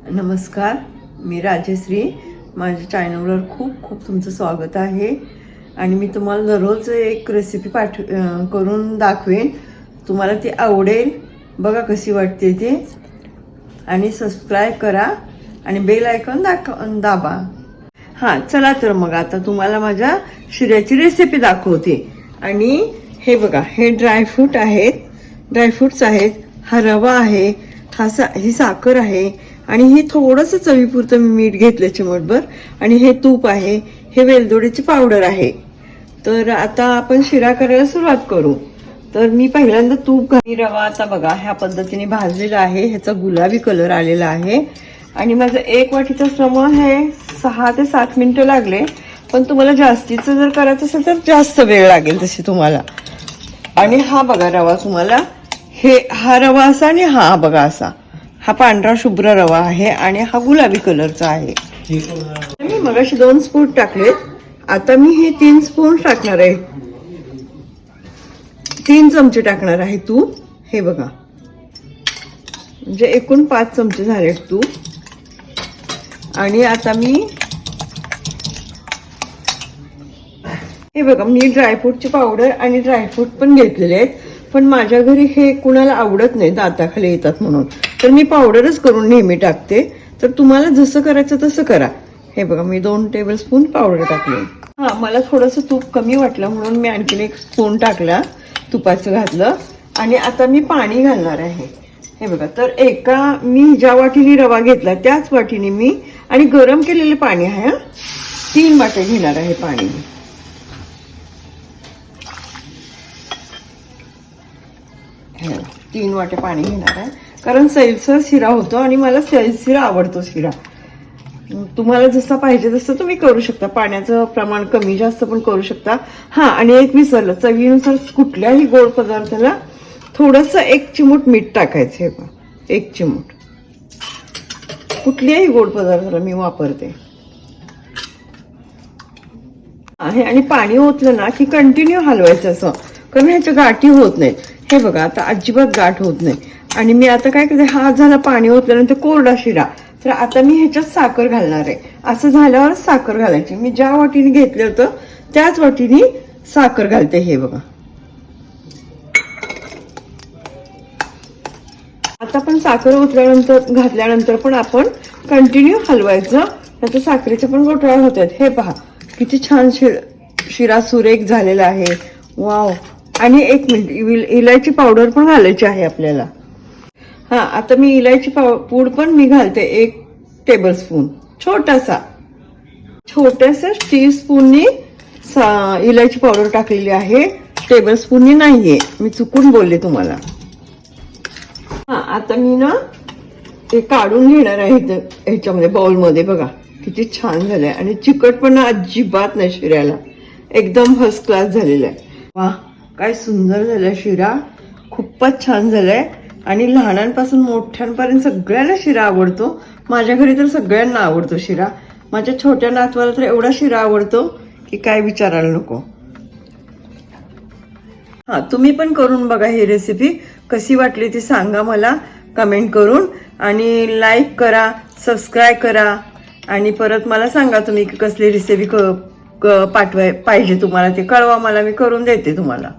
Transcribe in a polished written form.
नमस्कार, मी राजश्री. माझ्या चॅनलवर खूप खूप तुमचं स्वागत आहे. आणि मी तुम्हाला दररोज एक रेसिपी करून दाखवेन. तुम्हाला ती आवडेल. बघा कशी वाटते ते. आणि सबस्क्राईब करा आणि बेल आयकॉन दाबा. हां, चला तर मग आता तुम्हाला माझ्या शिऱ्याची रेसिपी दाखवते. आणि हे बघा, हे ड्रायफ्रूट्स आहेत. हा रवा आहे, ही साखर आहे आणि हे थोडंसं चवीपुरतं मी मीठ घेतलं चिमटभर. आणि हे तूप आहे, हे वेलदोडीची पावडर आहे. तर आता आपण शिरा करायला सुरुवात करू. तर मी पहिल्यांदा तूप रवा आता बघा ह्या पद्धतीने भाजलेला आहे. ह्याचा गुलाबी कलर आलेला आहे. आणि माझं 1 वाटीचं श्रम हे 6 ते 7 मिनिटं लागले. पण तुम्हाला जास्तीचं जर करायचं असेल तर जास्त वेळ लागेल तशी तुम्हाला. आणि हा बघा रवा तुम्हाला, हा रवा असा आणि हा बघा असा, हा पांढरा शुभ्र रवा आहे आणि हा गुलाबी कलरचा आहे. मी मगाशी 2 स्पून टाकलेत. आता मी हे 3 स्पून टाकणार आहे. 3 चमचे टाकणार आहे तूप. हे बघा, म्हणजे एकूण 5 चमचे झाले तूप. आणि आता हे बघा, मी ड्रायफ्रूटची पावडर आणि ड्रायफ्रूट पण घेतलेले आहेत. पण माझ्या घरी हे कुणाला आवडत नाही, दाताखाली येतात म्हणून. तर मी पावडरच करून नेहमी टाकते. तर तुम्हाला जसं करायचं तसं करा. हे बघा, मी 2 टेबलस्पून पावडर टाकले. हां, मला थोडंसं तूप कमी वाटलं म्हणून मी आणखीन 1 स्पून टाकला, तुपाचं घातलं. आणि आता मी पाणी घालणार आहे. हे बघा, तर मी ज्या वाटीने रवा घेतला त्याच वाटीने मी, आणि गरम केलेले पाणी आहे, 3 वाटे घेणार आहे पाणी. हे 3 वाटे पाणी घेणार आहे, कारण सैलसर शिरा होतो आणि मला सैलसर आवडतो शिरा. तुम्हाला जसं पाहिजे तसं तुम्ही करू शकता. पाण्याचं प्रमाण कमी जास्त पण करू शकता. हां, आणि एक विसरलं, चवीनुसार कुठल्याही गोड पदार्थाला थोडंसं 1 चिमूट मीठ टाकायचं. हे बघा, 1 चिमूट कुठल्याही गोड पदार्थाला मी वापरते आहे. आणि पाणी ओतलं ना की कंटिन्यू हलवायचं असं, कारण ह्याच्या गाठी होत नाहीत. हे बघा, आता अजिबात गाठ होत नाही. आणि मी आता काय करते, हा झाला पाणी ओतल्यानंतर कोरडा शिरा. तर आता मी ह्याच्यात साखर घालणार आहे. असं झाल्यावर साखर घालायची. मी ज्या वाटीने घेतलं होतं त्याच वाटीने साखर घालते. हे बघा, आता पण साखर घातल्यानंतर पण आपण कंटिन्यू हलवायचं. त्याच्या साखरेचे पण गोठळा होतात. हे पहा, किती छान शिरा सुरेख झालेला आहे. वाव. आणि 1 मिनिट, इलायची पावडर पण घालायची आहे आपल्याला. हां, आता मी इलायची पूड पण मी घालते 1 टेबलस्पून. छोट्याशा टीस्पूननी इलायची पावडर टाकलेली आहे, टेबलस्पूननी नाहीये. मी चुकून बोलले तुम्हाला. हां, आता मी ना ते काढून घेणार आहे ह्याच्यामध्ये, बाउलमध्ये. बघा किती छान झालंय. आणि चिकटपणा अजिबात नाही शिऱ्याला, एकदम फर्स्ट क्लास झालेला आहे. वा, काय सुंदर झालाय शिरा. खूपच छान झालाय. आणि लहानांपासून मोठ्यांपर्यंत सगळ्यांना शिरा आवडतो. माझ्या घरी तर सगळ्यांना आवडतो शिरा. माझ्या छोट्या नातवाला तर एवढा शिरा आवडतो की काय विचारायला नको. हां, तुम्ही पण करून बघा ही रेसिपी. कशी वाटली ती सांगा मला कमेंट करून. आणि लाईक करा, सबस्क्राईब करा. आणि परत मला सांगा तुम्ही कसली रेसिपी पाहिजे तुम्हाला, ते कळवा मला, मी करून देते तुम्हाला.